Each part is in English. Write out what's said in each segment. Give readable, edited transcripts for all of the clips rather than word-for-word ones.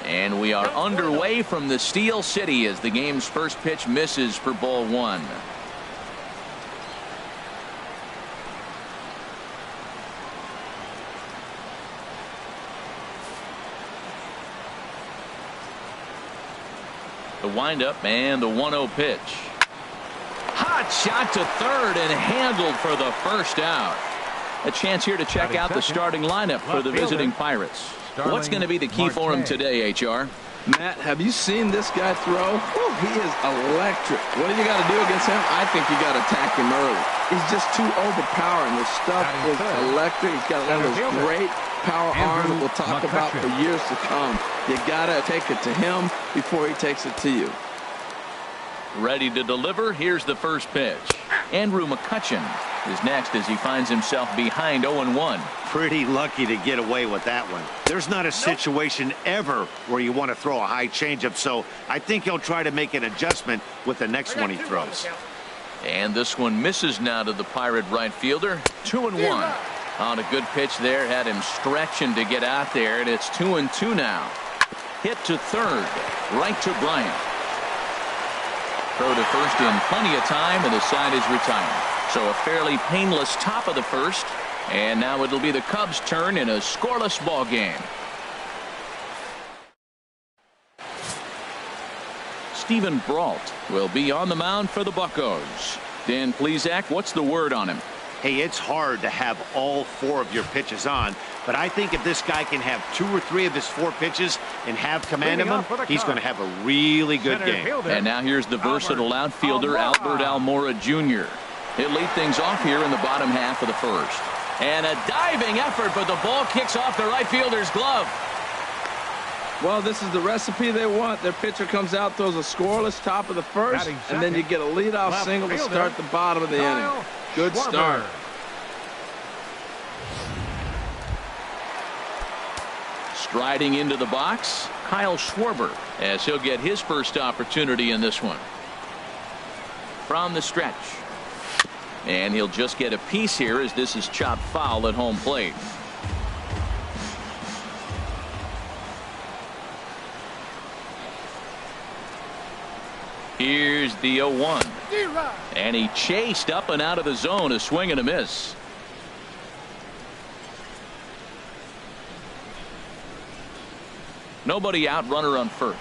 And we are underway from the Steel City as the game's first pitch misses for ball one. The windup and the 1-0 pitch. Hot shot to third and handled for the first out. A chance here to check out the starting lineup for the visiting Pirates. What's going to be the key for him today, HR? Matt, have you seen this guy throw? Whew, he is electric. What do you got to do against him? I think you got to attack him early. He's just too overpowering. The stuff is electric. He's got one of those great power arms that we'll talk about for years to come. You got to take it to him before he takes it to you. Ready to deliver. Here's the first pitch. Andrew McCutchen is next as he finds himself behind 0-1. Pretty lucky to get away with that one. There's not a situation ever where you want to throw a high changeup, so I think he'll try to make an adjustment with the next one he throws. And this one misses now to the Pirate right fielder. 2-1. On a good pitch there, had him stretching to get out there, and it's 2-2 now. Hit to third, right to Bryant. Throw to first in plenty of time, and the side is retired. So a fairly painless top of the first, and now it'll be the Cubs' turn in a scoreless ball game. Stephen Brault will be on the mound for the Buccos. Dan Plesac, what's the word on him? Hey, it's hard to have all 4 of your pitches on, but I think if this guy can have 2 or 3 of his 4 pitches and have command of them, he's going to have a really good game. And now here's the versatile outfielder, Albert Almora Jr. He'll lead things off here in the bottom half of the first. And a diving effort, but the ball kicks off the right fielder's glove. Well, this is the recipe they want. Their pitcher comes out, throws a scoreless top of the first, and then you get a leadoff single to start the bottom of the inning. Good start. Striding into the box, Kyle Schwarber, as he'll get his first opportunity in this one. From the stretch. And he'll just get a piece here as this is chopped foul at home plate. Here's the 0-1. And he chased up and out of the zone, a swing and a miss. Nobody out, runner on first.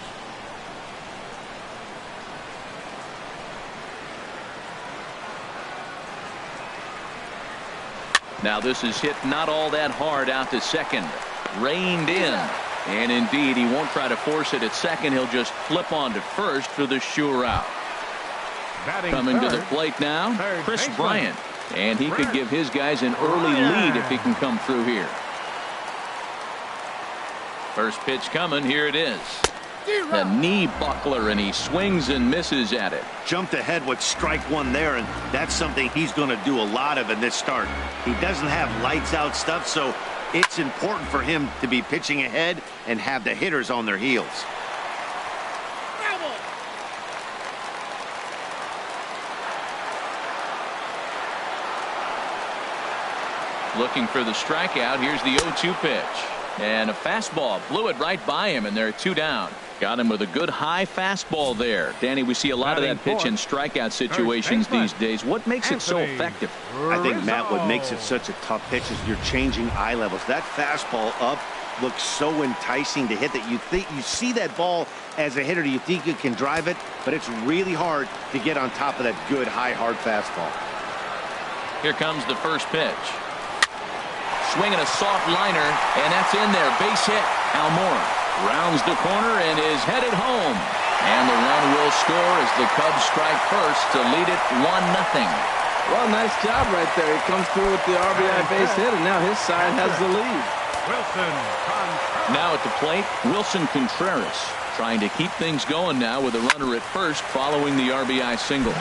Now this is hit not all that hard out to second. Reined in. And indeed, he won't try to force it at second. He'll just flip on to first for the sure out. Coming to the plate now, Chris Bryant. And he could give his guys an early lead if he can come through here. First pitch coming. Here it is. A knee buckler, and he swings and misses at it. Jumped ahead with strike one there, and that's something he's going to do a lot of in this start. He doesn't have lights out stuff, so it's important for him to be pitching ahead and have the hitters on their heels. Looking for the strikeout. Here's the 0-2 pitch. And a fastball blew it right by him, and they're 2 down. Got him with a good high fastball there. Danny, we see a lot of that pitch in strikeout situations these days. What makes it so effective? I think, Matt, what makes it such a tough pitch is you're changing eye levels. That fastball up looks so enticing to hit that you think you see that ball as a hitter. You think you can drive it, but it's really hard to get on top of that good high hard fastball. Here comes the first pitch. Swinging a soft liner, and that's in there. Base hit. Almora rounds the corner and is headed home. And the run will score as the Cubs strike first to lead it 1-0. Well, nice job right there. He comes through with the RBI base hit, and now his side has the lead. Now at the plate, Wilson Contreras trying to keep things going now with a runner at first following the RBI single.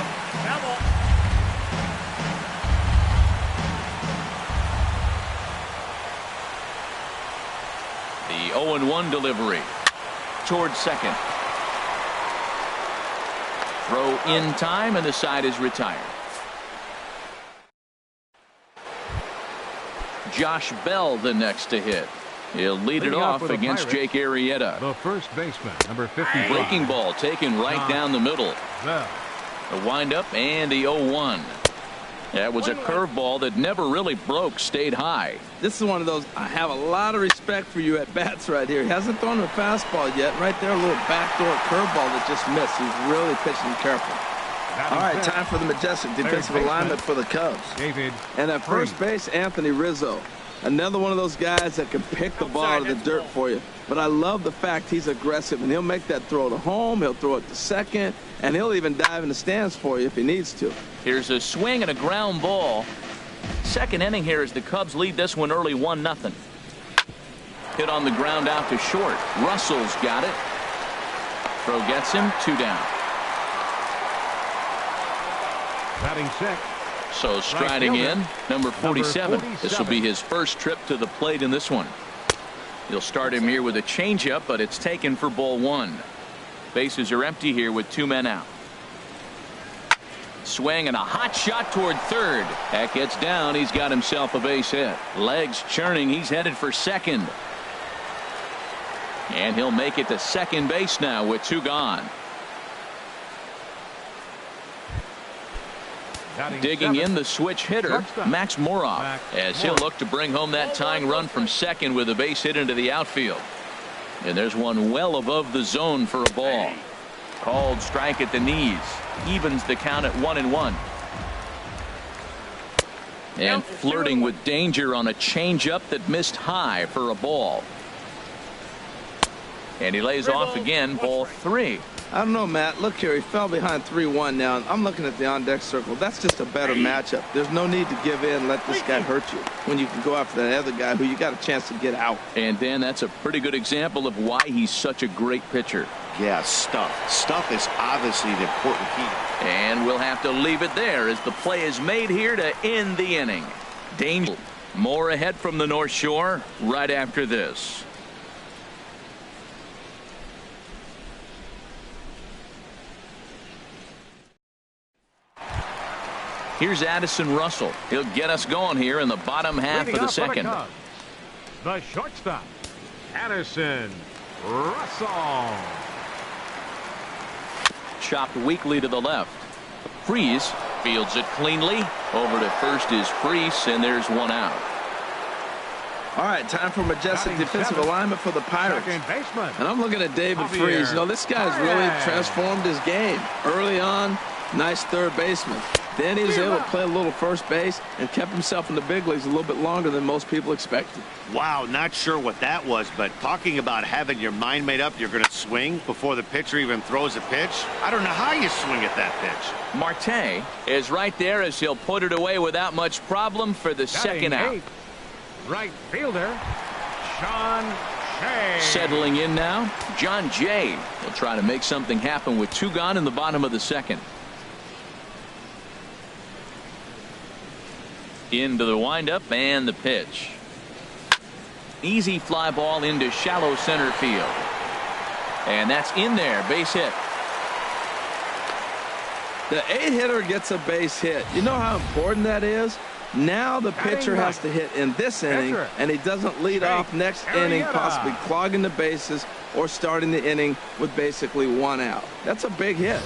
The 0-1 delivery towards second. Throw in time, and the side is retired. Josh Bell the next to hit. He'll lead it off against Jake Arrieta. The first baseman, number 50. Breaking ball taken right down the middle. Bell. A windup and the 0-1. That was a curveball that never really broke, stayed high. This is one of those, I have a lot of respect for you at bats right here. He hasn't thrown a fastball yet. Right there, a little backdoor curveball that just missed. He's really pitching careful. All right, time for the majestic defensive alignment for the Cubs. And at first base, Anthony Rizzo. Another one of those guys that can pick the ball out of the dirt for you. But I love the fact he's aggressive, and he'll make that throw to home. He'll throw it to second, and he'll even dive in the stands for you if he needs to. Here's a swing and a ground ball. Second inning here as the Cubs lead this one early 1-0. Hit on the ground out to short. Russell's got it. Throw gets him, 2 down. Batting sixth. So striding in, number 47. This will be his first trip to the plate in this one. He'll start him here with a changeup, but it's taken for ball 1. Bases are empty here with 2 men out. Swing and a hot shot toward third. That gets down. He's got himself a base hit. Legs churning. He's headed for second. And he'll make it to second base now with 2 gone. Digging in the switch hitter, Max Moroff, as he'll look to bring home that tying run from second with a base hit into the outfield. And there's one well above the zone for a ball. Called strike at the knees. Evens the count at 1-1. And flirting with danger on a changeup that missed high for a ball. And he lays off again, ball 3. I don't know, Matt. Look here. He fell behind 3-1 now. I'm looking at the on-deck circle. That's just a better matchup. There's no need to give in and let this guy hurt you when you can go after that other guy who you got a chance to get out. And, Dan, that's a pretty good example of why he's such a great pitcher. Yeah, stuff. Stuff is obviously the important key. And we'll have to leave it there as the play is made here to end the inning. Danger. More ahead from the North Shore right after this. Here's Addison Russell. He'll get us going here in the bottom half of the second. The shortstop, Addison Russell. Chopped weakly to the left. Freeze fields it cleanly. Over to first is Freese, and there's 1 out. All right, time for majestic defensive alignment for the Pirates. And I'm looking at David Freese. You know, this guy's really transformed his game. Early on, nice third baseman. Then he was able to play a little first base and kept himself in the big leagues a little bit longer than most people expected. Wow, not sure what that was, but talking about having your mind made up, you're going to swing before the pitcher even throws a pitch. I don't know how you swing at that pitch. Marte is right there as he'll put it away without much problem for the second out. Right fielder, John Jay. Settling in now, John Jay will try to make something happen with 2 gone in the bottom of the second. Into the windup and the pitch. Easy fly ball into shallow center field. And that's in there, base hit. The 8-hitter gets a base hit. You know how important that is? Now the pitcher has to hit in this inning, and he doesn't lead off next inning, possibly clogging the bases or starting the inning with basically 1 out. That's a big hit.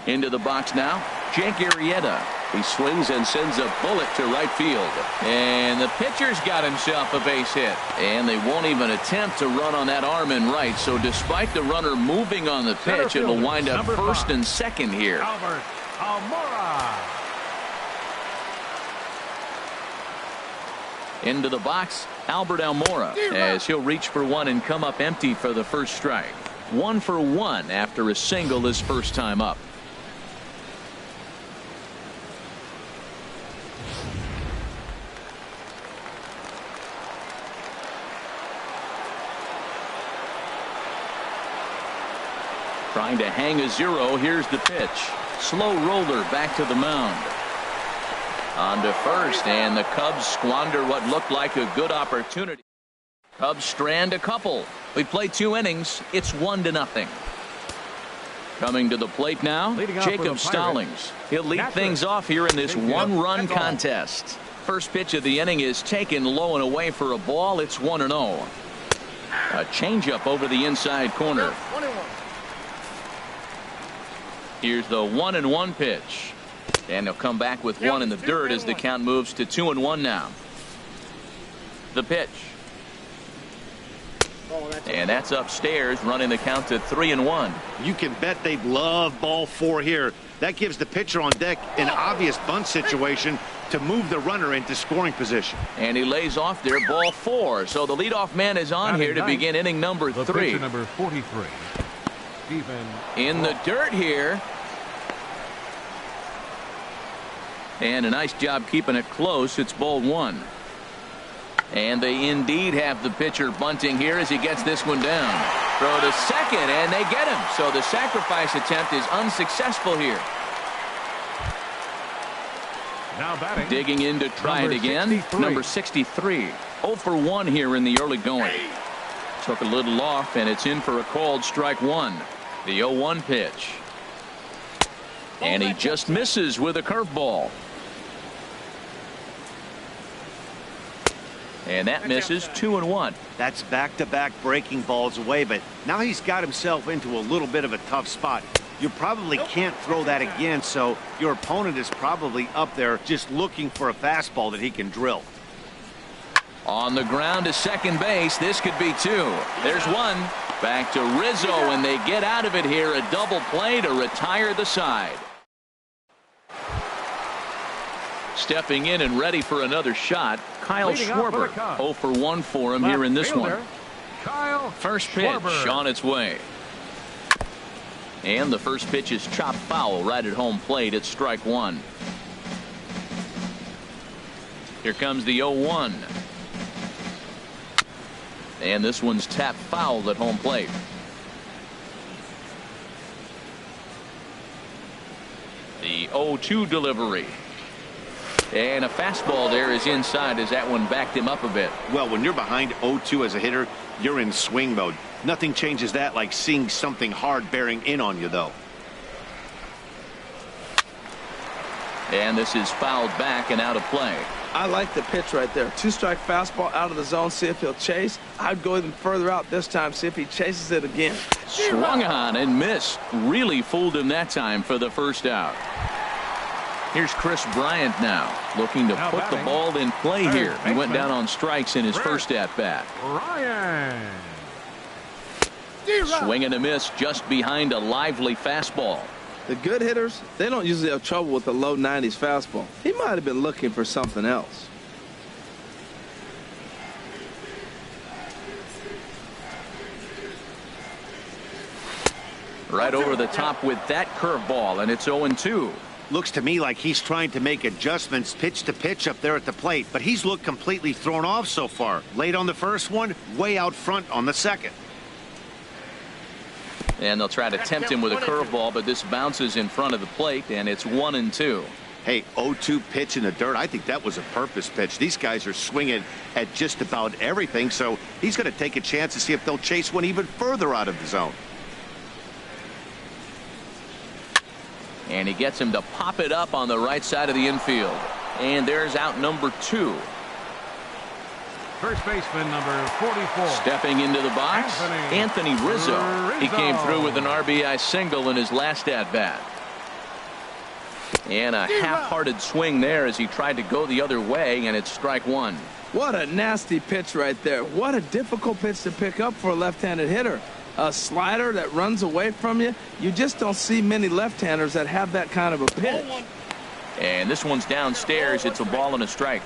Into the box now, Jake Arrieta. He swings and sends a bullet to right field. And the pitcher's got himself a base hit. And they won't even attempt to run on that arm in right. So despite the runner moving on the pitch, it'll wind up first and second here. Albert Almora. Into the box, Albert Almora, as he'll reach for 1 and come up empty for the first strike. 1 for 1 after a single his first time up. Trying to hang a 0. Here's the pitch. Slow roller back to the mound. On to first, and the Cubs squander what looked like a good opportunity. Cubs strand a couple. We play 2 innings. It's 1-0. Coming to the plate now, Jacob Stallings. He'll lead things off here in this one-run contest. First pitch of the inning is taken low and away for a ball. It's 1-0. A changeup over the inside corner. Here's the 1-1 pitch. And he'll come back with one in the dirt as the count moves to 2-1 now. The pitch. And that's upstairs, running the count to 3-1. You can bet they'd love ball 4 here. That gives the pitcher on deck an obvious bunt situation to move the runner into scoring position. And he lays off there, ball 4. So the leadoff man is on here to begin inning number 3. Number 43. Stephen. In the dirt here. And a nice job keeping it close. It's ball 1. And they indeed have the pitcher bunting here as he gets this one down. Throw to second, and they get him. So the sacrifice attempt is unsuccessful here. Now batting. Digging in to try it again. 63. Number 63. 0 for 1 here in the early going. Took a little off, and it's in for a called strike 1. The 0-1 pitch. And he just misses with a curveball. And that misses. 2-1. That's back-to-back breaking balls away, but now he's got himself into a little bit of a tough spot. You probably can't throw that again, so your opponent is probably up there just looking for a fastball that he can drill. On the ground to second base. This could be 2. There's 1. Back to Rizzo, and they get out of it here. A double play to retire the side. Stepping in and ready for another shot, Kyle Schwarber. 0 for 1 for him here in this one. First pitch on its way. And the first pitch is chopped foul right at home plate. It's strike 1. Here comes the 0-1. And this one's tapped foul at home plate. The 0-2 delivery. And a fastball there is inside as that one backed him up a bit. Well, when you're behind 0-2 as a hitter, you're in swing mode. Nothing changes that like seeing something hard bearing in on you, though. And this is fouled back and out of play. I like the pitch right there. 2-strike fastball out of the zone. See if he'll chase. I'd go even further out this time. See if he chases it again. Swung on and missed. Really fooled him that time for the first out. Here's Chris Bryant now, looking to put the ball in play here. He went down on strikes in his first at-bat. Ryan. Swing and a miss just behind a lively fastball. The good hitters, they don't usually have trouble with the low 90s fastball. He might have been looking for something else. Right over the top with that curveball, and it's 0-2. Looks to me like he's trying to make adjustments pitch to pitch up there at the plate, but he's looked completely thrown off so far. Late on the first one, way out front on the second. And they'll try to tempt him with a curveball, but this bounces in front of the plate, and it's 1-2. Hey, 0-2 pitch in the dirt. I think that was a purpose pitch. These guys are swinging at just about everything, so he's going to take a chance to see if they'll chase one even further out of the zone. And he gets him to pop it up on the right side of the infield. And there's out number 2. First baseman number 44. Stepping into the box, Anthony Rizzo. He came through with an RBI single in his last at-bat. And a half-hearted swing there as he tried to go the other way, and it's strike 1. What a nasty pitch right there. What a difficult pitch to pick up for a left-handed hitter. A slider that runs away from you. You just don't see many left-handers that have that kind of a pitch. And this one's downstairs. It's a ball and a strike.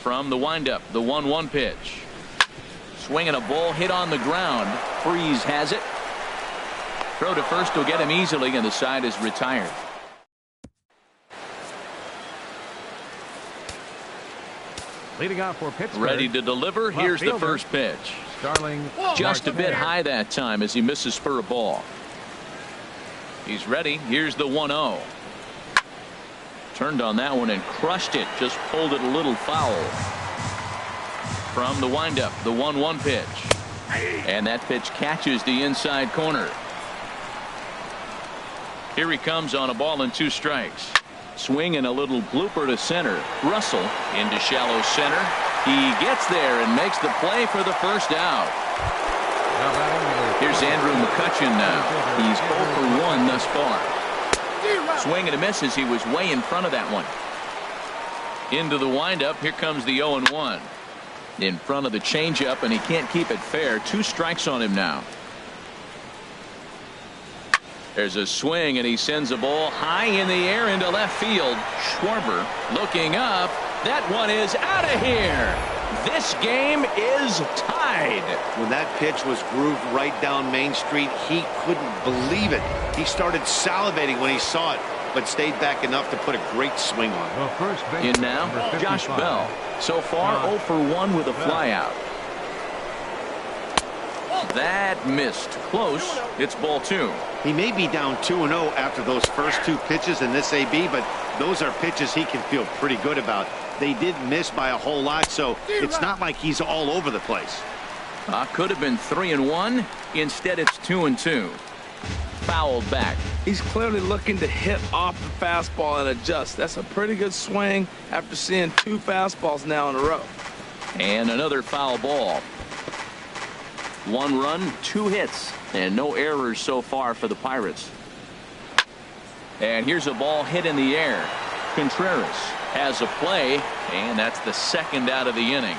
From the windup, the 1-1 pitch. Swinging a ball hit on the ground. Freeze has it. Throw to first will get him easily, and the side is retired. Leading off for Pittsburgh. Ready to deliver. Here's the first pitch. Starling. Just a bit high that time as he misses for a ball. He's ready. Here's the 1-0. Turned on that one and crushed it. Just pulled it a little foul. From the windup, the 1-1 pitch. And that pitch catches the inside corner. Here he comes on a ball and 2 strikes. Swing and a little blooper to center. Russell into shallow center. He gets there and makes the play for the first out. Here's Andrew McCutchen now. He's 0 for 1 thus far. Swing and a miss as he was way in front of that one. Into the windup. Here comes the 0-1. In front of the changeup, and he can't keep it fair. 2 strikes on him now. There's a swing, and he sends a ball high in the air into left field. Schwarber looking up. That one is out of here. This game is tied. When that pitch was grooved right down Main Street, he couldn't believe it. He started salivating when he saw it, but stayed back enough to put a great swing on it. In now, Josh Bell. So far, 0 for 1 with a flyout. That missed. Close. It's ball 2. He may be down 2-0 after those first 2 pitches in this AB, but those are pitches he can feel pretty good about. They did miss by a whole lot, so it's not like he's all over the place. Could have been 3-1. Instead, it's 2-2. Fouled back. He's clearly looking to hit off the fastball and adjust. That's a pretty good swing after seeing 2 fastballs now in a row. And another foul ball. 1 run, 2 hits, and no errors so far for the Pirates. And here's a ball hit in the air. Contreras has a play, and that's the 2nd out of the inning.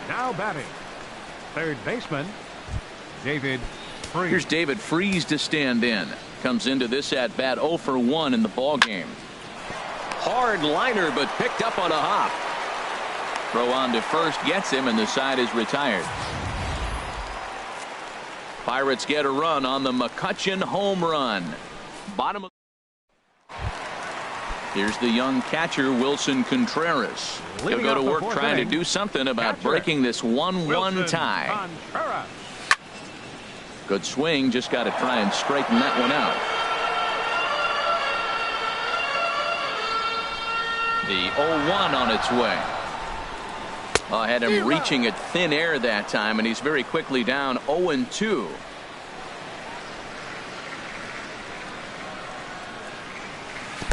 Now batting, third baseman, David Freese. Here's David Freese to stand in. Comes into this at bat 0 for 1 in the ball game. Hard liner, but picked up on a hop. Throw on to first gets him, and the side is retired. Pirates get a run on the McCutchen home run. Bottom of. Here's the young catcher, Wilson Contreras. He'll go to work trying to do something about breaking this 1-1 tie. Good swing. Just got to try and straighten that one out. The 0-1 on its way. Had him reaching at thin air that time, and he's very quickly down 0-2.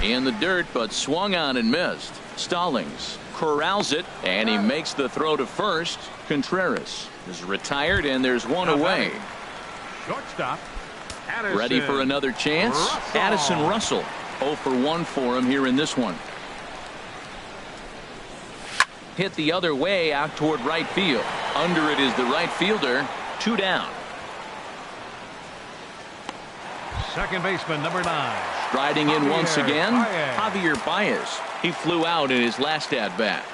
In the dirt, but swung on and missed. Stallings corrals it, and he makes the throw to first. Contreras is retired, and there's one away. Shortstop, Addison. Ready for another chance? Russell. Addison Russell. 0 for 1 for him here in this one. Hit the other way out toward right field. Under it is the right fielder. 2 down. Second baseman, number 9. Striding in once again, Baez. Javier Baez. He flew out in his last at bat.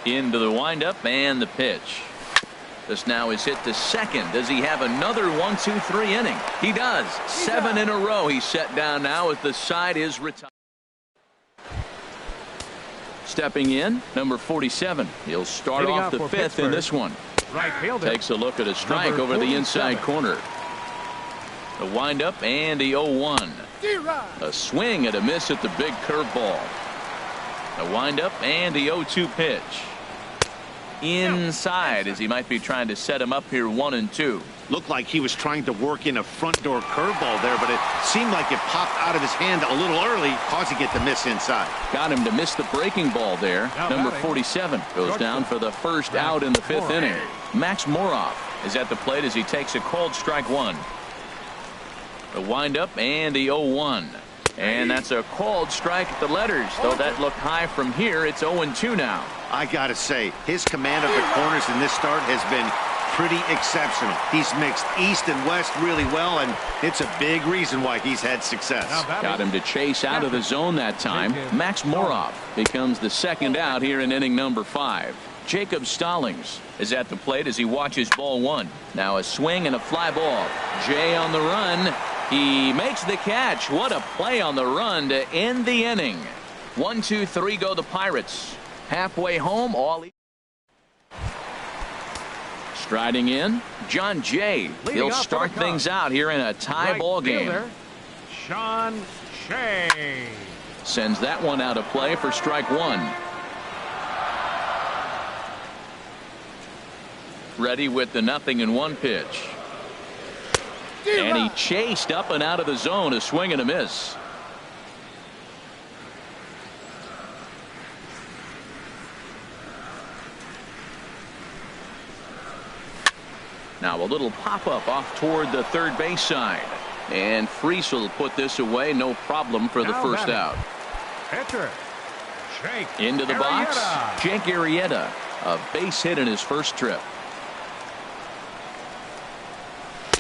Into the windup and the pitch. This now is hit to second. Does he have another 1-2-3 inning? He does. 7 in a row. He's set down now as the side is retired. Stepping in, number 47. He'll start Leading off the for 5th Pittsburgh. in this one. Right fielder. Takes a look at a strike Number over the 47. inside corner. The windup and the 0-1. A swing and a miss at the big curveball. The windup and the 0-2 pitch. Inside, as he might be trying to set him up here 1-2. Looked like he was trying to work in a front door curveball there, but it seemed like it popped out of his hand a little early, causing it to miss inside. Got him to miss the breaking ball there. Now Number batting. 47 goes down for the first out in the 5th inning. Max Moroff is at the plate as he takes a called strike 1. The windup and the 0-1. And that's a called strike at the letters. Though that looked high from here, it's 0-2 now. I got to say, his command of the corners in this start has been pretty exceptional. He's mixed east and west really well, and it's a big reason why he's had success. Got him to chase out of the zone that time. Max Moroff becomes the second out here in inning number 5. Jacob Stallings is at the plate as he watches ball 1. Now a swing and a fly ball. Jay on the run. He makes the catch. What a play on the run to end the inning. 1-2-3 go the Pirates. Halfway home, all. Striding in, John Jay. He'll start things out here in a tie ball game. Sean Shea sends that one out of play for strike 1. Ready with the 0-1 pitch. And he chased up and out of the zone. A swing and a miss. Now a little pop-up off toward the third base side. And Freese will put this away. No problem for the first out. Pitcher. Jake Into the box. Arrieta. Jake Arrieta. A base hit in his first trip.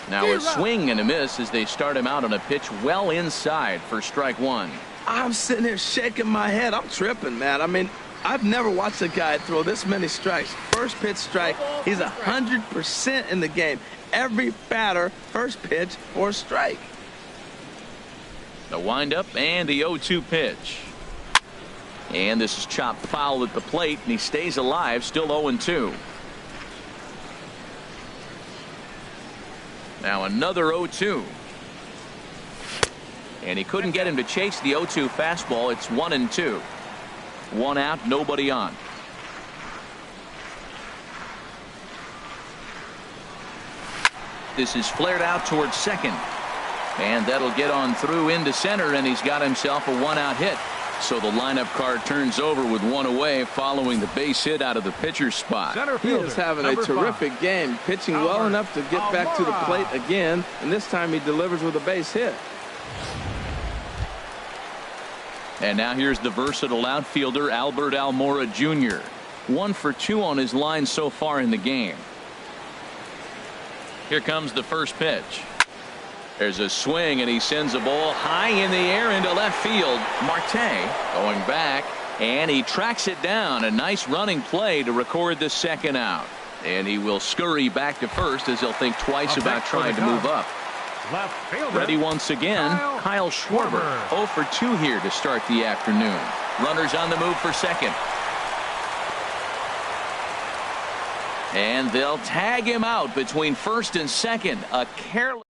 Now a swing and a miss as they start him out on a pitch well inside for strike one. I'm sitting here shaking my head. I'm tripping, man. I mean, I've never watched a guy throw this many strikes. First pitch strike. He's 100% in the game. Every batter, first pitch or strike. The windup and the 0-2 pitch. And this is chopped foul at the plate, and he stays alive, still 0-2. Now another 0-2. And he couldn't get him to chase the 0-2 fastball. It's 1-2. One out, nobody on. This is flared out towards second. And that'll get on through into center, and he's got himself a one-out hit. So the lineup card turns over with one away following the base hit out of the pitcher's spot. Center He fielder, is having a number terrific 5. game, pitching well enough to get back to the plate again, and this time he delivers with a base hit. And now here's the versatile outfielder Albert Almora Jr. 1 for 2 on his line so far in the game. Here comes the first pitch. There's a swing, and he sends a ball high in the air into left field. Marte going back, and he tracks it down. A nice running play to record the second out. And he will scurry back to first as he'll think twice about trying to move up. Left fielder. Ready once again, Kyle Schwarber. 0 for 2 here to start the afternoon. Runners on the move for second. And they'll tag him out between first and second. A careless.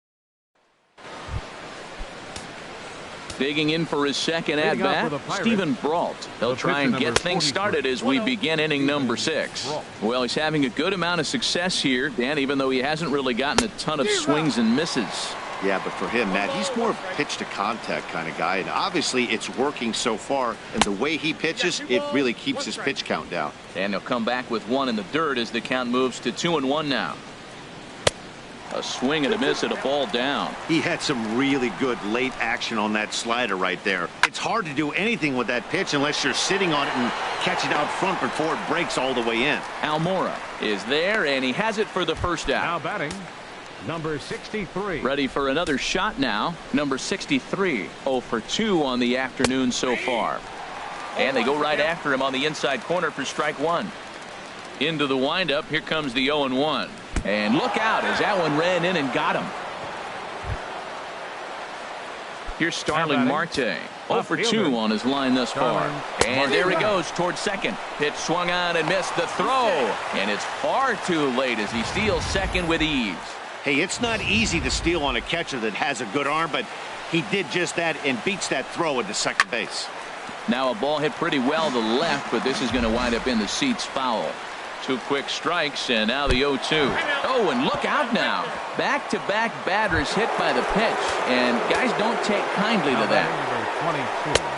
Digging in for his second at bat, Stephen Brault. He'll try and get things started as we begin inning number 6. Well, he's having a good amount of success here, Dan, even though he hasn't really gotten a ton of swings and misses. Yeah, but for him, Matt, he's more of a pitch to contact kind of guy, and obviously it's working so far, and the way he pitches, it really keeps his pitch count down. And he'll come back with one in the dirt as the count moves to 2-1 now. A swing and a miss and a ball down. He had some really good late action on that slider right there. It's hard to do anything with that pitch unless you're sitting on it and catch it out front before it breaks all the way in. Almora is there, and he has it for the first out. Now batting, number 63. Ready for another shot now. Number 63, 0 for 2 on the afternoon so far. And they go right after him on the inside corner for strike one. Into the windup. Here comes the 0-1. And look out as that one ran in and got him. Here's Starling Marte. 0 for 2 on his line thus far. And there he goes towards second. Pitch swung on and missed the throw. And it's far too late as he steals second with ease. Hey, it's not easy to steal on a catcher that has a good arm, but he did just that and beats that throw into second base. Now a ball hit pretty well to the left, but this is going to wind up in the seats foul. 2 quick strikes, and now the 0-2. Oh, and look out now. Back-to-back batters hit by the pitch, and guys don't take kindly to that.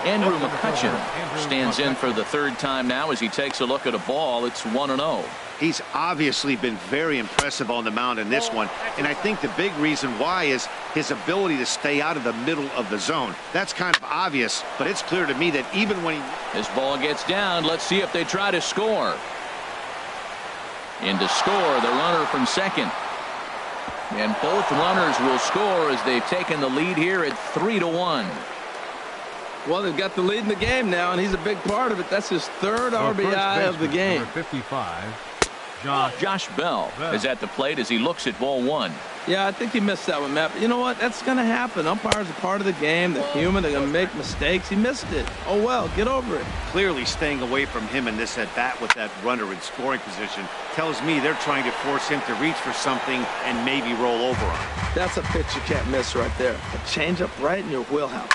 Andrew McCutcheon stands in for the third time now as he takes a look at a ball. It's 1-0. He's obviously been very impressive on the mound in this one, and I think the big reason why is his ability to stay out of the middle of the zone. That's kind of obvious, but it's clear to me that even when this ball gets down, let's see if they try to score. In to score, the runner from second. And both runners will score as they've taken the lead here at 3-1. Well, they've got the lead in the game now, and he's a big part of it. That's his third RBI of the game. Number 55. Josh Bell is at the plate as he looks at ball one. Yeah, I think he missed that one, Matt. But you know what? That's going to happen. Umpires are part of the game. They're human. They're going to make mistakes. He missed it. Oh, well, get over it. Clearly staying away from him in this at-bat with that runner in scoring position tells me they're trying to force him to reach for something and maybe roll over him. That's a pitch you can't miss right there. A changeup right in your wheelhouse.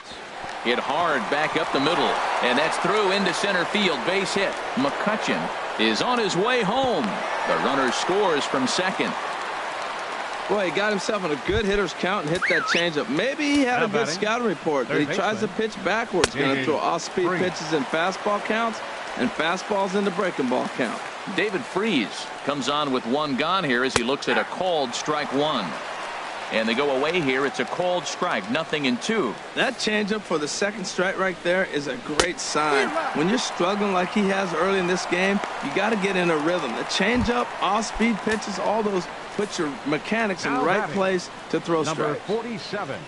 Hit hard back up the middle, and that's through into center field. Base hit. McCutchen is on his way home. The runner scores from second. Boy, he got himself in a good hitter's count and hit that changeup. Maybe he had a good scouting report, but he tries to pitch backwards. Going to throw off-speed pitches in fastball counts and fastballs into breaking ball count. David Freese comes on with one gone here as he looks at a called strike one. And they go away here. It's a called strike, 0-2. That changeup for the second strike right there is a great sign. When you're struggling like he has early in this game, you got to get in a rhythm. The changeup, off-speed pitches, all those put your mechanics in the right place to throw strikes. Number 47.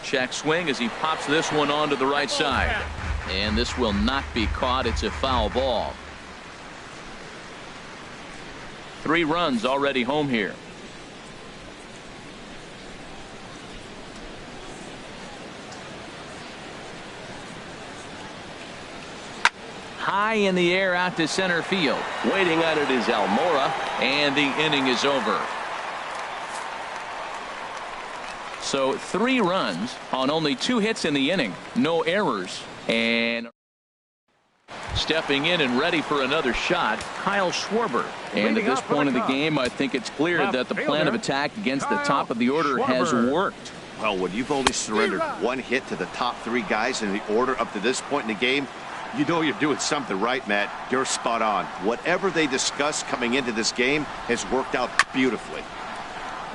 Check swing as he pops this one onto the right side. And this will not be caught. It's a foul ball. 3 runs already home here. High in the air out to center field. Waiting on it is Almora, and the inning is over. So 3 runs on only 2 hits in the inning. No errors. And stepping in and ready for another shot, Kyle Schwarber. And at this point of the game, I think it's clear that the plan of attack against the top of the order has worked. Well, when you've only surrendered 1 hit to the top 3 guys in the order up to this point in the game, you know you're doing something right, Matt. You're spot on. Whatever they discussed coming into this game has worked out beautifully.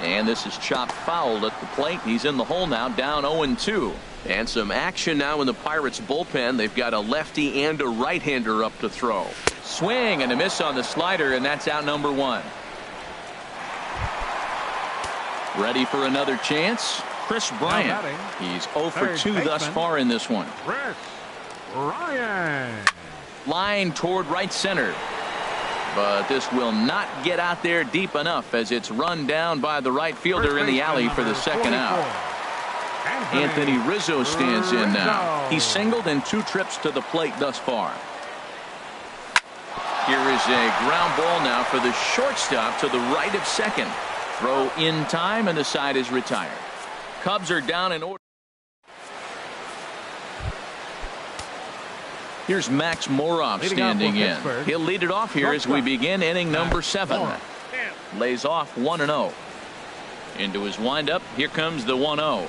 And this is chopped foul at the plate. He's in the hole now, down 0-2. And some action now in the Pirates bullpen. They've got a lefty and a right-hander up to throw. Swing and a miss on the slider, and that's out number 1. Ready for another chance? Chris Bryant. He's 0 for 2 thus far in this one. Chris Bryant. Line toward right center. But this will not get out there deep enough as it's run down by the right fielder in the alley for the second out. Anthony Rizzo stands in now. He's singled in 2 trips to the plate thus far. Here is a ground ball now for the shortstop to the right of second. Throw in time, and the side is retired. Cubs are down in order. Here's Max Moroff standing in. He'll lead it off here as we begin inning number 7. Lays off 1-0. Into his windup. Here comes the 1-0.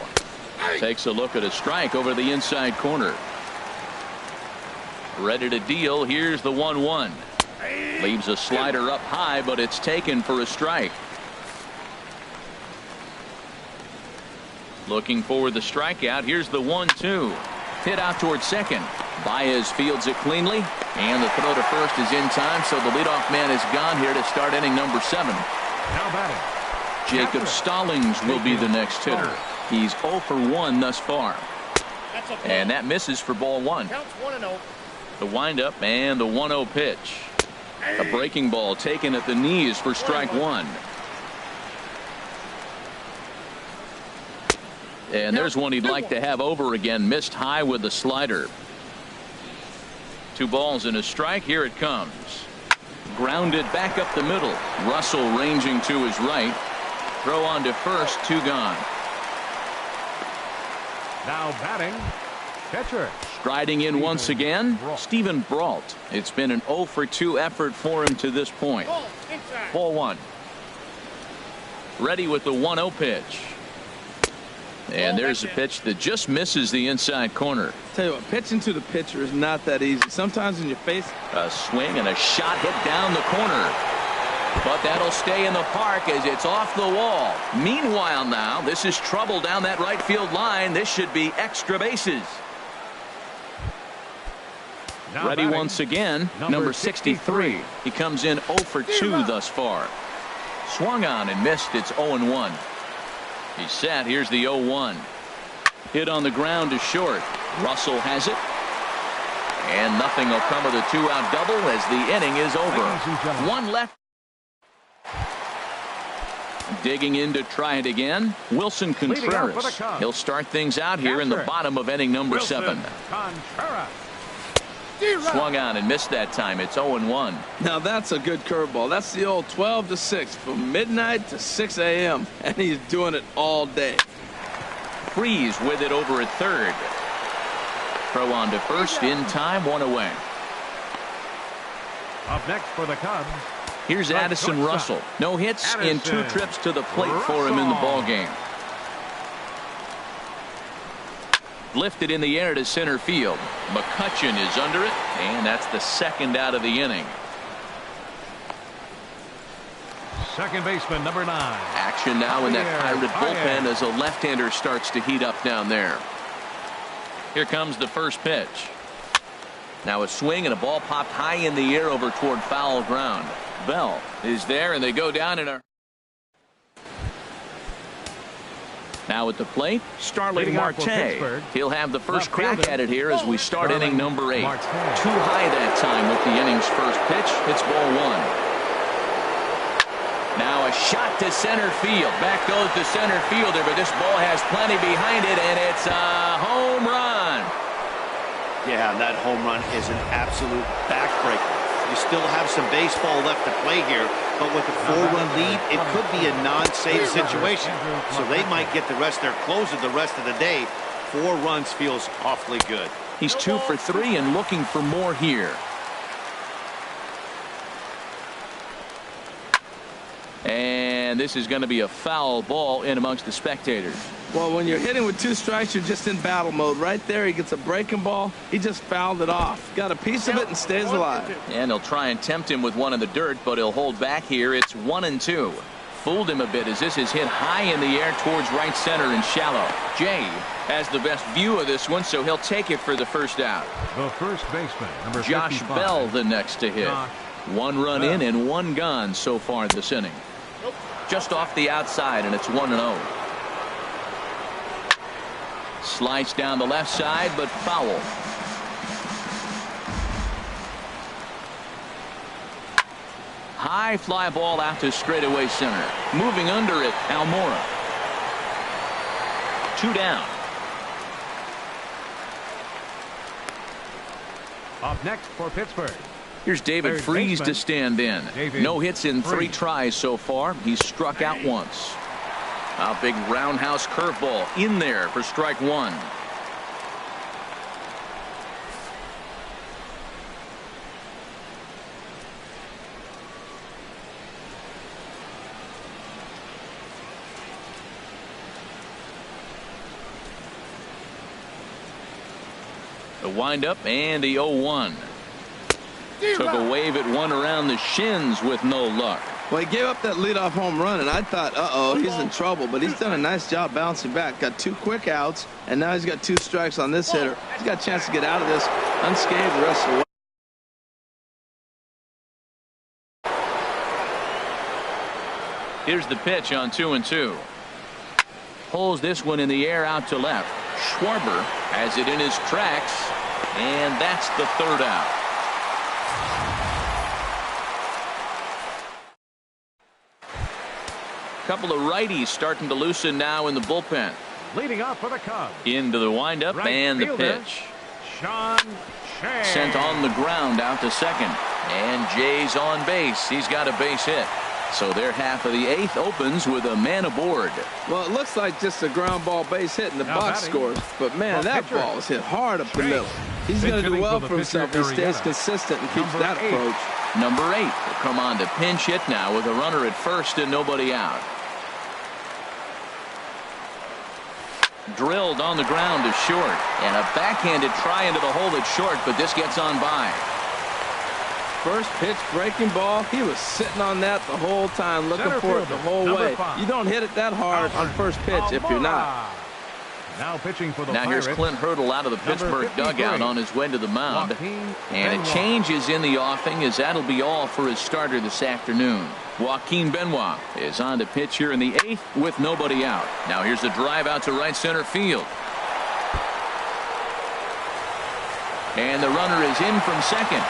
Takes a look at a strike over the inside corner. Ready to deal. Here's the 1-1. Leaves a slider up high, but it's taken for a strike. Looking for the strikeout. Here's the 1-2. Hit out towards second. Baez fields it cleanly, and the throw to first is in time, so the leadoff man is gone here to start inning number 7. Now batting, Jacob Stallings will be the next hitter. He's 0 for 1 thus far. And that misses for ball 1. The windup and the 1-0 pitch. A breaking ball taken at the knees for strike 1. And there's one he'd like to have over again. Missed high with the slider. 2 balls and a strike. Here it comes. Grounded back up the middle. Russell ranging to his right. Throw on to first. 2 gone. now batting, catcher. Striding in once again, Stephen Brault. It's been an 0 for 2 effort for him to this point. Ball 1. Ready with the 1-0 pitch. And there's a pitch that just misses the inside corner. Tell you what, pitching to the pitcher is not that easy. Sometimes in your face. A swing and a shot hit down the corner. But that'll stay in the park as it's off the wall. Meanwhile now, this is trouble down that right field line. This should be extra bases. Now Ready batting, once again, number 63. He comes in 0 for 2 thus far. Swung on and missed. It's 0-1. He's set. Here's the 0-1. Hit on the ground to short. Russell has it. And nothing will come of the two-out double as the inning is over. One left. Digging in to try it again, Wilson Contreras. He'll start things out here in the bottom of inning number 7. Swung on and missed that time. It's 0-1. Now that's a good curveball. That's the old 12 to 6 from midnight to 6 a.m. and he's doing it all day. Freeze with it over at third. Throw on to first in time, 1 away. Up next for the Cubs. Here's Addison Russell. No hits in 2 trips to the plate for him in the ball game. Lifted in the air to center field. McCutchen is under it, and that's the second out of the inning. Second baseman, number 9. Action now in that Pirate bullpen as a left-hander starts to heat up down there. Here comes the first pitch. Now a swing and a ball popped high in the air over toward foul ground. Bell is there, and they go down in a... Now at the plate, Starling Marte. He'll have the first crack at it here as we start inning number 8. Too high that time with the inning's first pitch. It's ball 1. Now a shot to center field. Back goes the center fielder, but this ball has plenty behind it, and it's a home run. Yeah, that home run is an absolute backbreaker. You still have some baseball left to play here, but with a 4-run lead, it could be a non-save situation. So they might get the rest of their closer the rest of the day. 4 runs feels awfully good. He's 2 for 3 and looking for more here. And this is going to be a foul ball in amongst the spectators. Well, when you're hitting with 2 strikes, you're just in battle mode. Right there, he gets a breaking ball. He just fouled it off. Got a piece of it and stays alive. And they'll try and tempt him with one in the dirt, but he'll hold back here. It's 1-2. Fooled him a bit as this is hit high in the air towards right center and shallow. Jay has the best view of this one, so he'll take it for the first out. The first baseman, number Josh 55. Bell, the next to hit. 1 run in and 1 gone so far this inning. Just off the outside, and it's 1-0. Sliced down the left side, but foul. High fly ball out to straightaway center. Moving under it, Almora. 2 down. Up next for Pittsburgh. Here's David Third Freese baseman, to stand in. No hits in 3 tries so far. He's struck out once. A big roundhouse curveball in there for strike 1. The windup and the 0-1. Took a wave at one around the shins with no luck. Well, he gave up that leadoff home run, and I thought, uh-oh, he's in trouble. But he's done a nice job bouncing back. Got 2 quick outs, and now he's got 2 strikes on this hitter. He's got a chance to get out of this unscathed the rest of the way. Here's the pitch on 2-2. Pulls this one in the air out to left. Schwarber has it in his tracks, and that's the 3rd out. Couple of righties starting to loosen now in the bullpen. Leading up for the Cubs. Into the windup and the pitch. Sean Shea. Sent on the ground out to second. And Jay's on base. He's got a base hit. So their half of the 8th opens with a man aboard. Well, it looks like just a ground ball base hit in the box scores. But, man, that ball is hit hard up the middle. He's going to do well for himself if he stays consistent and keeps that approach. Number 8 will come on to pinch hit now with a runner at first and nobody out. Drilled on the ground to short, and a backhanded try into the hole at short, but this gets on by. First pitch breaking ball. He was sitting on that the whole time, looking for it the whole way. You don't hit it that hard on first pitch if you're not. Now pitching for the Now here's Clint Hurdle out of the Pittsburgh dugout on his way to the mound. And a change is in the offing, as that'll be all for his starter this afternoon. Joaquin Benoit is on to pitch here in the 8th with nobody out. Now here's the drive out to right center field. And the runner is in from second.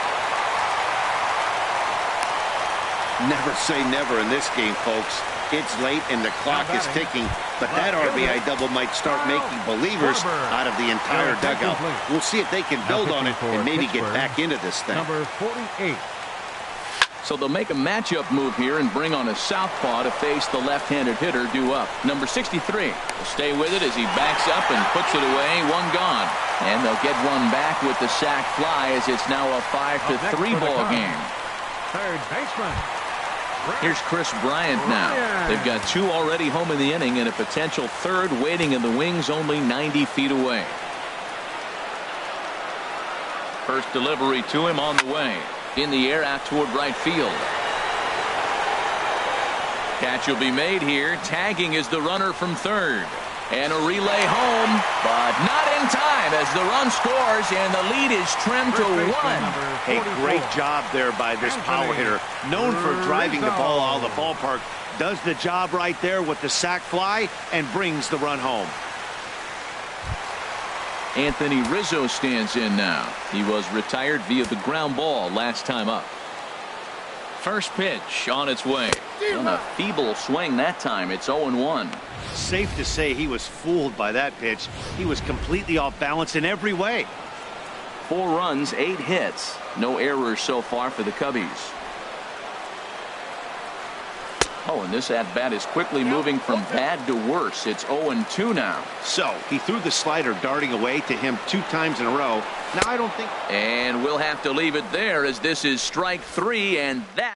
Never say never in this game, folks. It's late and the clock is ticking, but that RBI double might start making believers out of the entire dugout. We'll see if they can build on it and maybe get back into this thing. Number 48. So they'll make a matchup move here and bring on a southpaw to face the left-handed hitter due up. Number 63 will stay with it as he backs up and puts it away. One gone. And they'll get one back with the sac fly as it's now a 5-3 ball game. Third baseman. Here's Chris Bryant now. They've got two already home in the inning and a potential third waiting in the wings only 90 feet away. First delivery to him on the way. In the air out toward right field. Catch will be made here. Tagging is the runner from third. And a relay home, but not in time as the run scores and the lead is trimmed to 1. A great job there by this power hitter. Known for driving the ball out of the ballpark. Does the job right there with the sac fly and brings the run home. Anthony Rizzo stands in now. He was retired via the ground ball last time up. First pitch on its way. On a feeble swing that time. It's 0-1. Safe to say he was fooled by that pitch. He was completely off balance in every way. 4 runs, 8 hits. No errors so far for the Cubbies. Oh, and this at-bat is quickly moving from bad to worse. It's 0-2 now. So, he threw the slider darting away to him 2 times in a row. Now, I don't think... And we'll have to leave it there as this is strike 3, and that...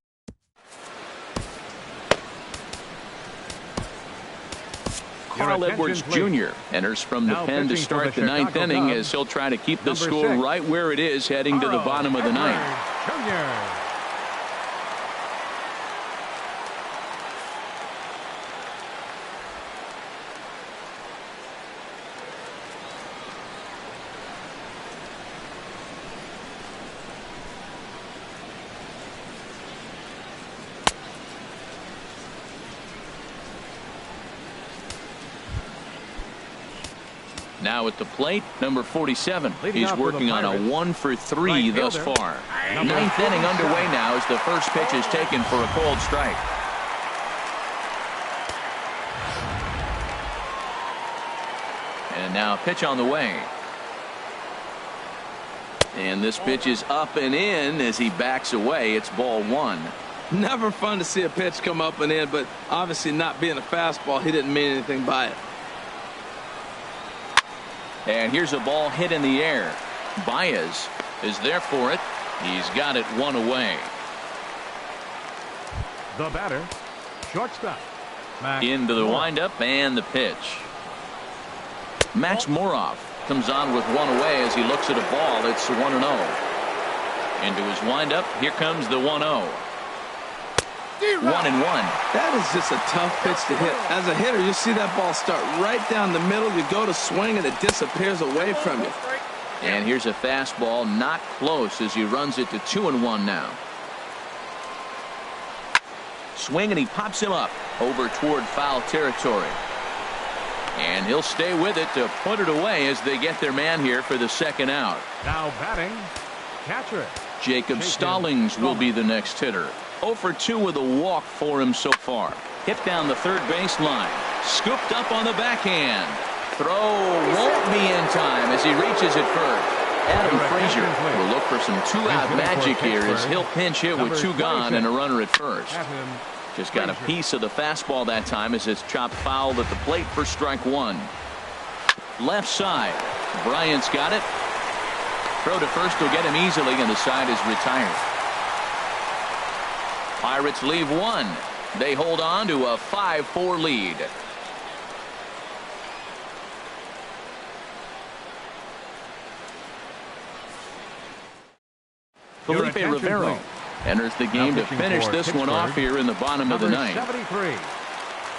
Carl Edwards Jr. enters from the pen to start the 9th inning as he'll try to keep the score right where it is heading to the bottom of the 9th. Now at the plate, number 47. He's working on a 1-for-3 thus far. 9th inning underway now as the first pitch is taken for a cold strike. And now a pitch on the way. And this pitch is up and in as he backs away. It's ball 1. Never fun to see a pitch come up and in, but obviously not being a fastball, he didn't mean anything by it. And here's a ball hit in the air. Baez is there for it. He's got it 1 away. The batter, shortstop. Into the windup and the pitch. Max Moroff comes on with 1 away as he looks at a ball. It's 1-0. Into his windup. Here comes the 1-0. 1-1. That is just a tough pitch to hit. As a hitter, you see that ball start right down the middle. You go to swing and it disappears away from you. And here's a fastball not close as he runs it to 2-1 now. Swing and he pops him up over toward foul territory. And he'll stay with it to put it away as they get their man here for the 2nd out. Now batting, catcher. Jacob Stallings will be the next hitter. 0-for-2 with a walk for him so far. Hit down the third baseline. Scooped up on the backhand. Throw won't be in time as he reaches it first. Adam Frazier will look for some 2-out magic here as he'll pinch hit with 2 gone and a runner at first. Just got a piece of the fastball that time as it's chopped foul at the plate for strike 1. Left side. Bryant's got it. Throw to first will get him easily and the side is retired. Pirates leave 1. They hold on to a 5-4 lead. Felipe Rivero enters the game to finish this one off here in the bottom of the 9th.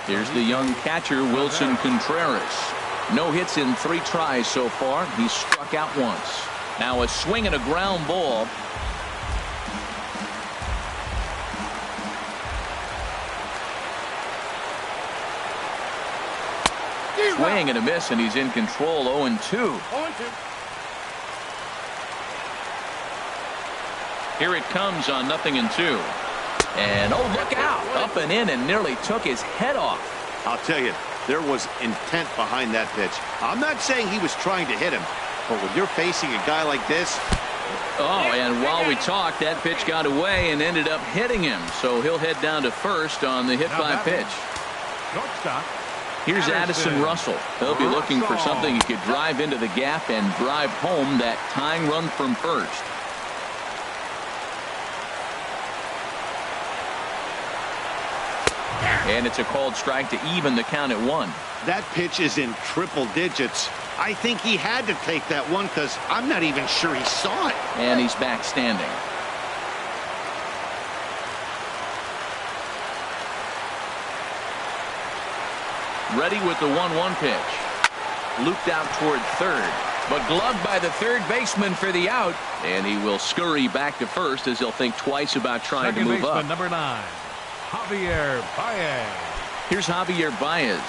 Here's the young catcher Wilson Contreras. No hits in 3 tries so far. He's struck out once. Now a swing and a ground ball. Swing and a miss, and he's in control. 0-2. Here it comes on 0-2. And oh, look out. Up and in and nearly took his head off. I'll tell you, there was intent behind that pitch. I'm not saying he was trying to hit him, but when you're facing a guy like this. Oh, and while we talked, that pitch got away and ended up hitting him. So he'll head down to first on the hit by pitch. Shortstop. Here's Addison Russell. He'll be looking for something he could drive into the gap and drive home that tying run from first. And it's a called strike to even the count at 1. That pitch is in triple digits. I think he had to take that one because I'm not even sure he saw it. And he's back standing. Ready with the 1-1 pitch. Looped out toward third, but gloved by the third baseman for the out. And he will scurry back to first as he'll think twice about trying to move up. Number 9, Javier Baez. Here's Javier Baez.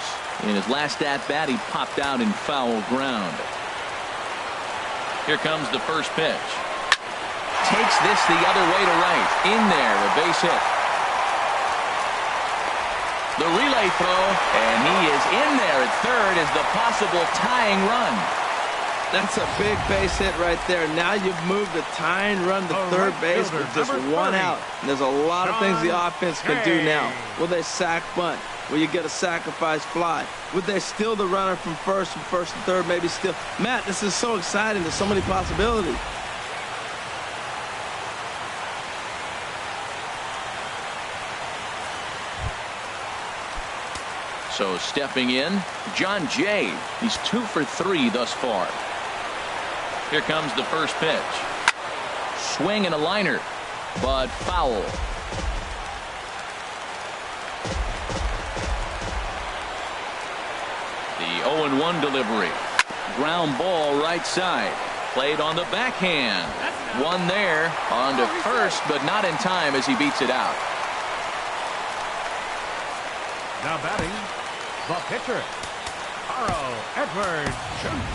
In his last at-bat, he popped out in foul ground. Here comes the first pitch. Takes this the other way to right. In there, a base hit. The relay throw, and he is in there at third as the possible tying run. That's a big base hit right there. Now you've moved the tying run to third base with just one out. And there's a lot of things the offense can do now. Will they sack bunt? Will you get a sacrifice fly? Would they steal the runner from first and third, maybe steal? Matt, this is so exciting. There's so many possibilities. So stepping in, John Jay. He's 2 for 3 thus far. Here comes the first pitch. Swing and a liner, but foul. The 0-1 delivery. Ground ball right side. Played on the backhand. One there on to first, but not in time as he beats it out. Now batting, the pitcher, Carl Edwards.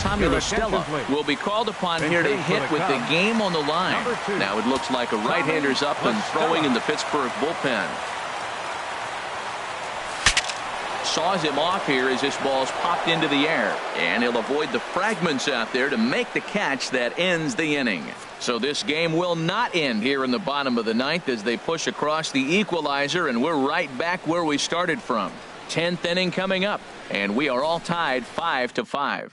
Tommy LaStella will be called upon here to hit with the game on the line. Now it looks like a right-hander's up and throwing in the Pittsburgh bullpen. Saws him off here as this ball's popped into the air. And he'll avoid the fragments out there to make the catch that ends the inning. So this game will not end here in the bottom of the 9th as they push across the equalizer, and we're right back where we started from. 10th inning coming up, and we are all tied 5-5.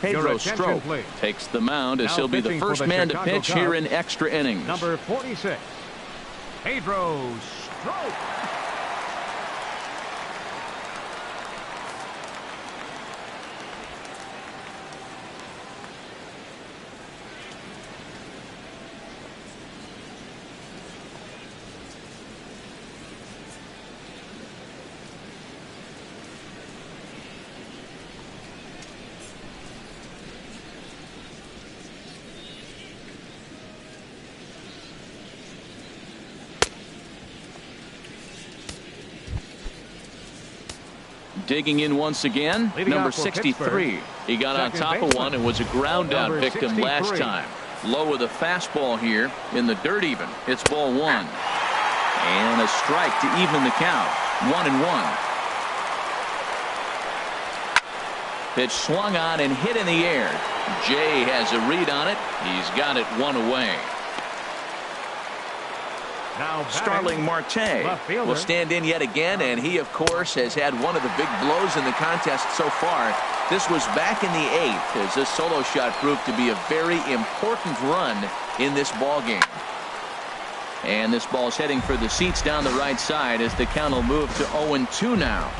Pedro Strop takes the mound as he'll be the first man to pitch here in extra innings. Number 46, Pedro Strop. Digging in once again, number 63. He got on top of one and was a ground out victim last time. Low with a fastball here in the dirt even. It's ball one. And a strike to even the count. 1-1. Pitch swung on and hit in the air. Jay has a read on it. He's got it one away. Now Starling Marte will stand in yet again, and he, of course, has had one of the big blows in the contest so far. This was back in the 8th as this solo shot proved to be a very important run in this ball game. And this ball's heading for the seats down the right side as the count will move to 0-2 now.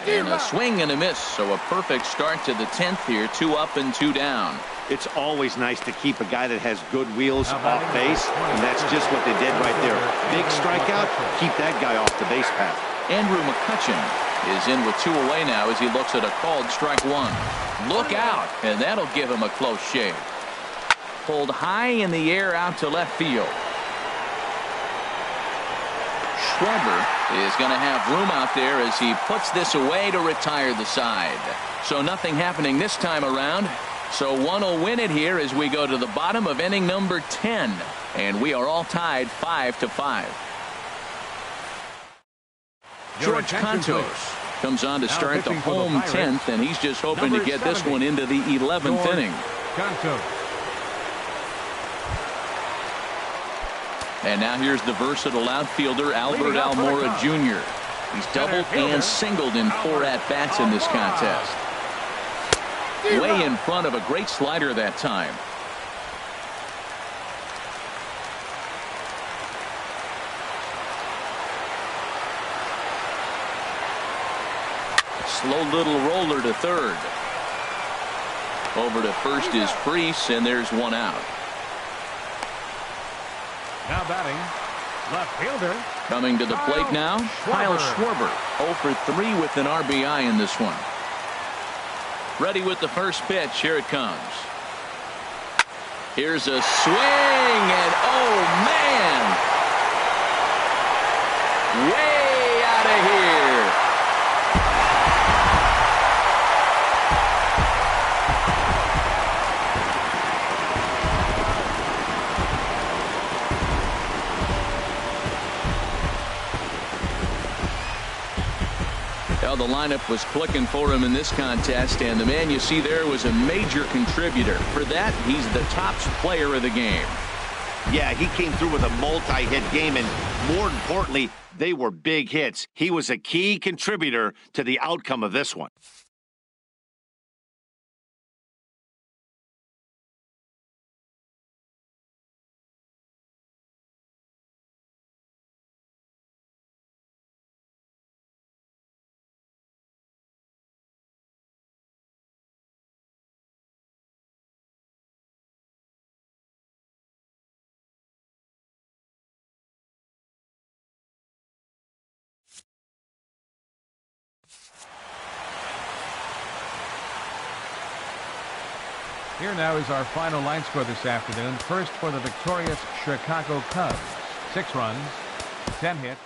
And a swing and a miss, so a perfect start to the 10th here. 2 up and 2 down. It's always nice to keep a guy that has good wheels off base, and that's just what they did right there. Big strikeout, keep that guy off the base path. Andrew McCutchen is in with 2 away now as he looks at a called strike 1. Look out, and that'll give him a close shave. Pulled high in the air out to left field. Schwarber is going to have room out there as he puts this away to retire the side. So nothing happening this time around. So one will win it here as we go to the bottom of inning number 10. And we are all tied 5-5. George Cantos comes on to start the home 10th, and he's just hoping to get this one into the 11th inning. And now here's the versatile outfielder Albert Almora Jr. He's doubled and singled in 4 at-bats in this contest. Way in front of a great slider that time. Slow little roller to third. Over to first is Freese, and there's 1 out. Now batting, left fielder. Coming to the plate now, Kyle Schwarber. 0 for 3 with an RBI in this one. Ready with the first pitch. Here it comes. Here's a swing, and oh man, way out of here. Well, the lineup was clicking for him in this contest, and the man you see there was a major contributor. For that, he's the top player of the game. Yeah, he came through with a multi-hit game, and more importantly, they were big hits. He was a key contributor to the outcome of this one. Here now is our final line score this afternoon. First for the victorious Chicago Cubs. 6 runs, 10 hits.